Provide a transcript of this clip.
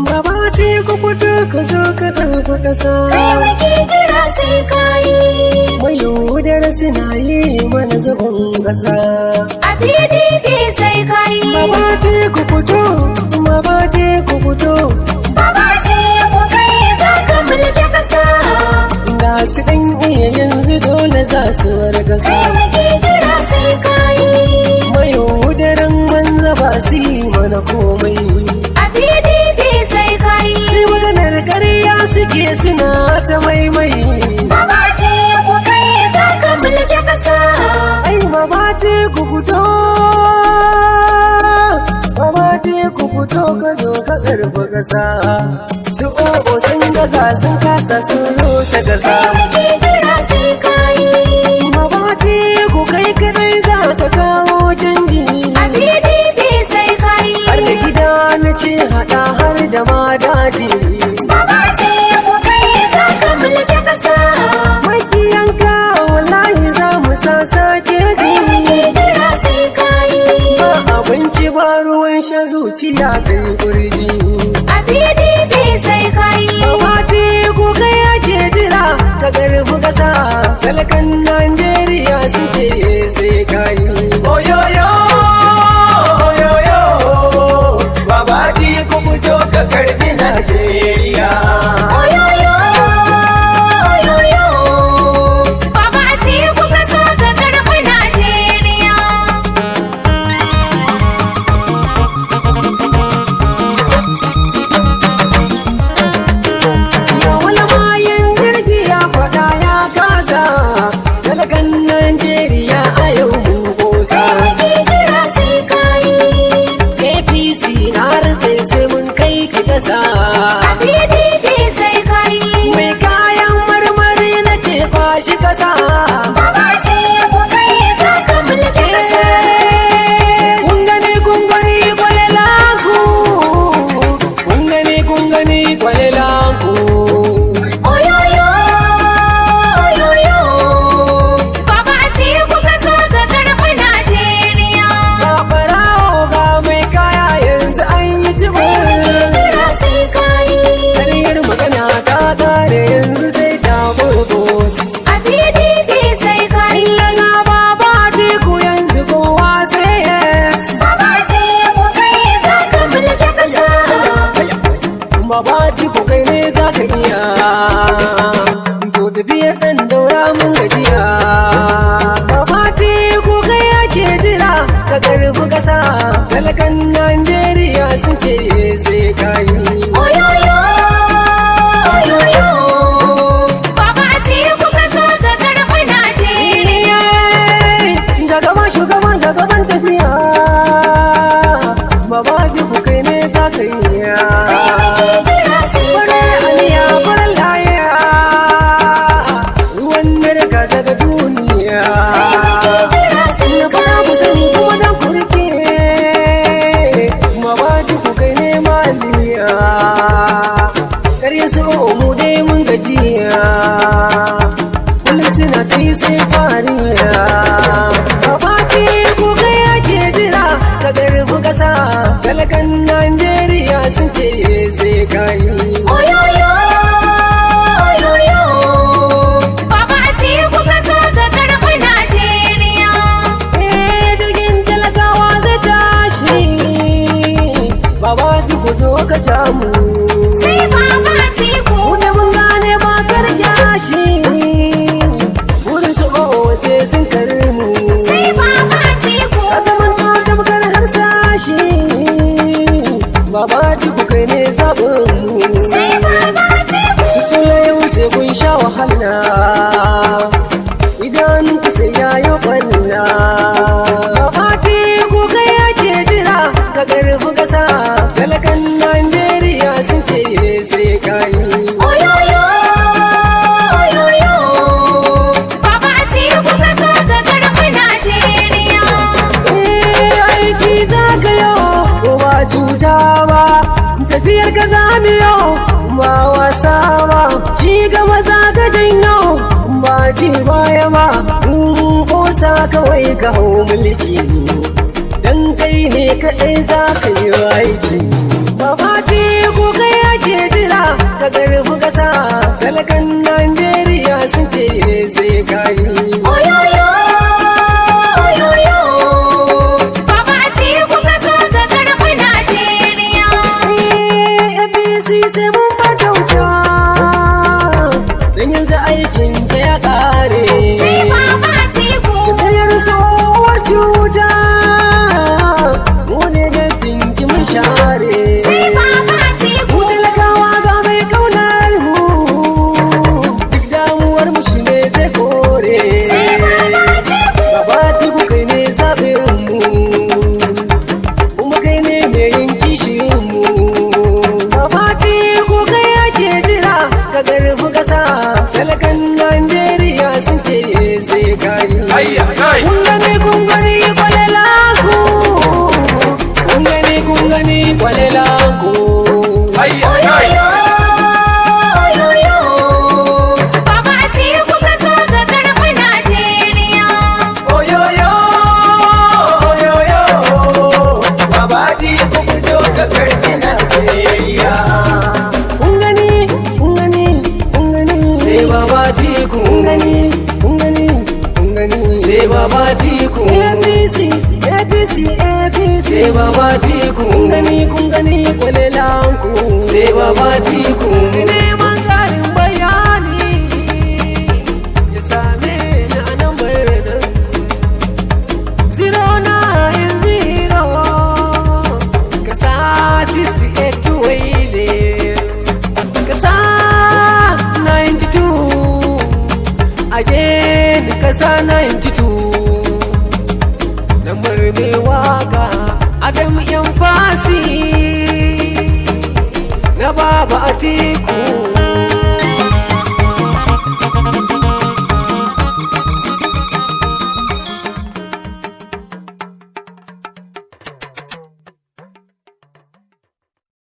Babati ku fito ka zo ka karfa kasa. Kai wake jira sai kayi. Mai yaudara suna yi mana zagon kasa. A PDP sai kayi. Babati ku fito, babati ku fito. Babati ku kai za ka mulki kasa. Da su ɗan iya yanzu dole za su wargasa. Kai wake jira sai kayi. Mai yaudaran banza ba su yi mana komai. A PDP sai kayi. Sai maganar ƙarya suke suna ta maimai. Babati ku kai za ka mulki kasa. Ai babati ku fito, babati ku fito ka zo ka karfa kasa. Su o'o sun gaza sun kasa sun rusa kasa. Kai wake jira sai kayi. Babati ku kai kadai za ka kawo canji. A PDP sai kayi. Har da gida na ce haɗa har da ma daji. Babati ku kai za ka mulki kasa. Makiyanka wallahi za mu sasa jeji. Kai wake jira sai kayi. Ba abinci ba ruwan sha zuciya ta yi kurji. A PDP sai kayi. Babati ku kai ake jira ka karfi kasa. Talakan Najeriya suke sai kayi. Oyoyo, oyoyo, babati ku fito ka karfi Najeriya. Oyoyo, oyoyo, Babati ku ka zo ka karɓi Najeriya. Wani bayan jirgi ya faɗa ya kasa. Talakan Najeriya a yau mun kosa. Kai wake jira sai kayi. APC na rantse sai mun kai ki kasa. A PDP sai kayi. Mai kayan marmari na ce kwashi kasa. Babati ku kai za ka mulki kasa. Kungani kwalelanku. Kungani kwalelanku. Oyoyo, oyoyo, Babati ku ka zo ka karɓi Najeriya. Ga ɓarawo ga mai kaya yanzu an yi cibin. Jira sai kayi. Ƙaryar magana ta ƙare yanzu sai ta burgos. A PDP sai kayi. Ina baba teku yanzu kowa sai yes. Babati ku kai za ka mulki kasa. Baba teku kai ne za ka iya. To tafiyar ɗan daura mun gajiya. Baba teku kai ake jira ka karfi ƙasa. Talakan Najeriya sun ce sai kayi. Oyoyo, oyoyo, Babati ku ka zo ka karɓi Najeriya. Jagaban tafiya. Baba teku kai ne za ka iya. Kai wake jira sai Farar kayi. aniya farar laya. Ruwan narka daga duniya. Kai wake jira sai Na fara ku kayi. sani kuma dan ku rike. Kuma ba ku kai ne maliya. Ƙarya su mu dai mun gajiya. Kullum suna ta yi sai fariya. Babati ku kai ake jira ka karfi ƙasa. Talakan Najeriya sun ce sai kayi. Oyoyo, oyoyo, Babati ku ka zo ka karɓi Najeriya. Jirgin talakawa zai tashi. Babati ku zo ka jamu. Sai Babati ku. Wanda mun gane ba karya shi. Wurin su sai sun karmu. Sai Babati ku. Ka zaman to tamkar harsashi. Babati ku kai ne zaɓin mu. Sai Babati ku. Su sula yau sai kun sha wahala. Idan ku sai ya yi ɓanna. Babati ku kai ake jira ka karfi ƙasa. Talakan Najeriya sun ce sai kayi. Oyoyo, oyoyo, Babati ku ka zo ka karɓi Najeriya. Aiki za ka yau ba cuta ba. Tafiyar ka za mu yau ba wasa ba. Ci gaba za ka janyo ba ci baya ba. Kosa kawai ka hau mulki kaɗai za ka yi aiki. Babati ko kai ake jira ka karfi ƙasa, talakan Najeriya sun ce sai ka yi. Oyoyo, oyoyo, Baba Atiku ka zo ka karɓi Najeriya. APC sai mun matauta, don yanzu aikin ta ya ƙare. Sai Baba Atiku. Tafiyar tsohuwar cuta, mu ne da tinki mun share. Sai Baba Atiku. Talakawa ga mai kaunar mu, duk damuwar mu shi ne zai kore. Sai Baba Atiku. Baba Atiku kai ne zaɓin mu, kuma kai ne mai yin kishin mu. Baba Atiku kai ake jira ka karfi ƙasa, talakan Najeriya sun ce sai ka yi. Kun gani kwalelanku, kun gani kwalelanku. Oyoyo, oyoyo, Baba Atiku ka zo ka karɓi Najeriya. Oyoyo, oyoyo, Baba Atiku fito ka karɓi Najeriya. Kun gani, sai Baba Atiku. Sai Baba Atiku. APC, sai Baba Atiku. Kun gani kwalelanku. Sai Baba Atiku. Neman ƙarin bayani ya same ni a nan birnin 090 kasa 68 waile kasa 92 again kasa 92 lambar mai waka Adam yan fasi na Baba Atiku.